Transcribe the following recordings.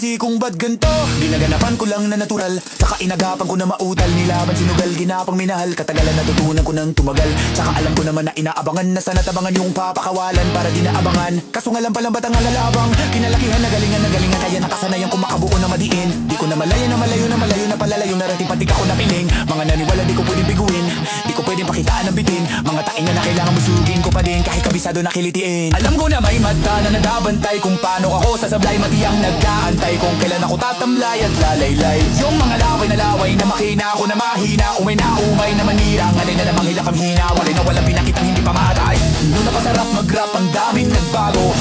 nagsisisi kung ba't ganto. Ginaganapan ko lang na natural, saka inagapan ko na mautal. Nilaban sinugal, ginapang minahal, katagalan natutunan ko nang tumagal. Saka alam ko naman na inaabangan na sana tabangan yung papakawalan para di naabangan. Kaso nga lang palang batang alalabang, kinalakihan na galingan kaya nakasanayan ko makabuo na madiin. Di ko na malayo na palalayo narating pati ka ko napiling. Mga naniwala di ko pwedeng biguin, di ko pwedeng pakitaan ng bitin. Mga tainga na kailangan musugin ko pa din kahit kabisado na kilitiin. Alam ko na may mata na nadabantay kung paano ako sasablay, matiyang nagkaantay kung kailan ako tatamlay at lalaylay. Yung mga laway na makina ako na mahina, umay na manira, ngalay na namang hilakam hina, walay na walang pinakitang hindi pa matay. Noon napasarap mag-rap, ang daming nagbago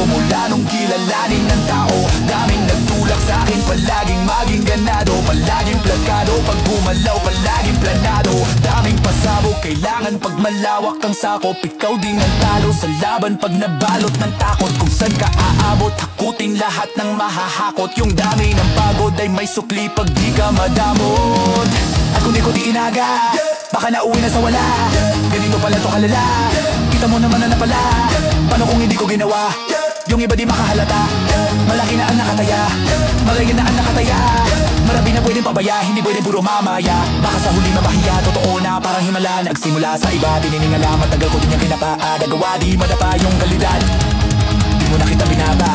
mula nung kilalanin ng tao. Daming nagtulak sa akin, palaging maging ganado, palaging plakado, pag bumalaw palaging planado. Daming pasabog, kailangan pag malawak ang sakop, ikaw din ang talo sa laban pag nabalot ng takot. Kung saan ka aabot, hakutin lahat ng mahahakot. Yung dami ng pagod ay may sukli pag di ka madamot. At kung di ko di inaga, baka nauwi na sa wala. Ganito pala to kalala, kita mo naman na napala. Paano kung hindi ko ginawa? Yung iba di makahalata, malaki na ang nakataya, malayo na ang nakataya. Marami na pwedeng pabaya, hindi pwedeng puro mamaya. Baka sa huli mabahiya, totoo na parang himala. Nagsimula sa iba, tininingala, matagal ko din yung kinapaa. Nagawa di madapa yung kalidad, di mo na kita binaba.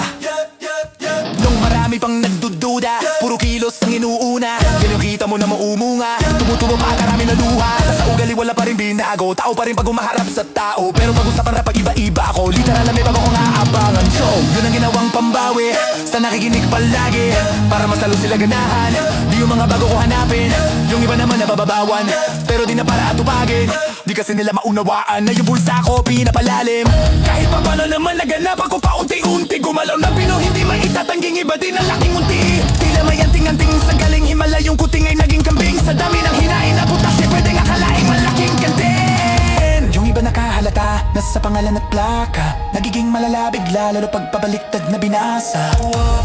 Nung marami pang nagdududa, puro kilos ang inuuna. Yan yung kita mo na maumunga, tumutubo pa karami na luha. Sa ugali wala pa rin binago, tao pa rin pag umaharap sa tao. Pero pag-usapan rap pag iba-iba ako, literal na may bago kong aabangan. So, yun ang ginawang pambawi sa nakikinig palagi, para mas lalo sila ganahan. Di yung mga bago ko hanapin, yung iba naman nabababawan, pero di na para atupagin. Di kasi nila maunawaan na yung bulsa ko pinapalalim. Kahit pa paano naman naganap ako paunti-unti, gumalaw na Pino, hindi maitatangging iba din ang laking unti. Tila may anting-anting sa galing himala, yung kuting ay naging kambing. Sa dami ng hinain na butas, pwedeng akalaing malaking kantin. Yung iba nakahalata, nasa pangalan at plaka, nagiging malala bigla, lalo pag pabaliktad na binasa.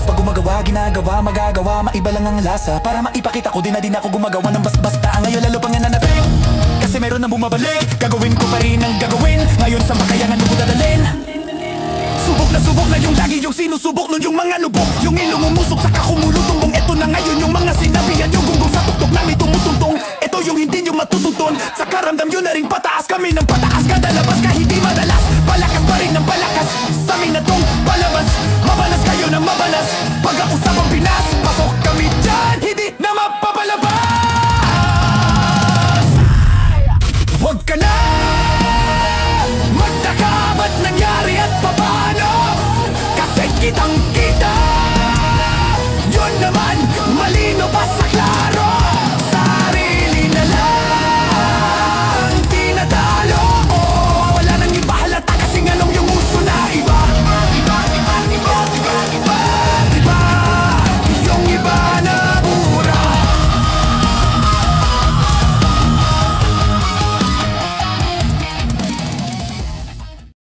Pag gumagawa, ginagawa, magagawa, maiba lang ang lasa. Para maipakita ko din na din ako gumagawa ng basta-basta. Ngayon lalo pang nananapig, kasi meron na bumabalik. Gagawin ko pa rin ang gagawin, ngayon sa makayangan mo ko dadalhin. Subok na yung lagi yung sinusubok nun yung mga nubok. Yung ilong umusok sa kakumulutumbong. Ito na ngayon yung mga sinabihan yung gunggong sa tuktok namin tumutuntong. Ito yung hindi nyo matutuntun, sa karamdam yun na rin pataas kami ng pataas. Kada labas kahit di madalas, palakas pa rin ng palakas sa amin na tong palakas.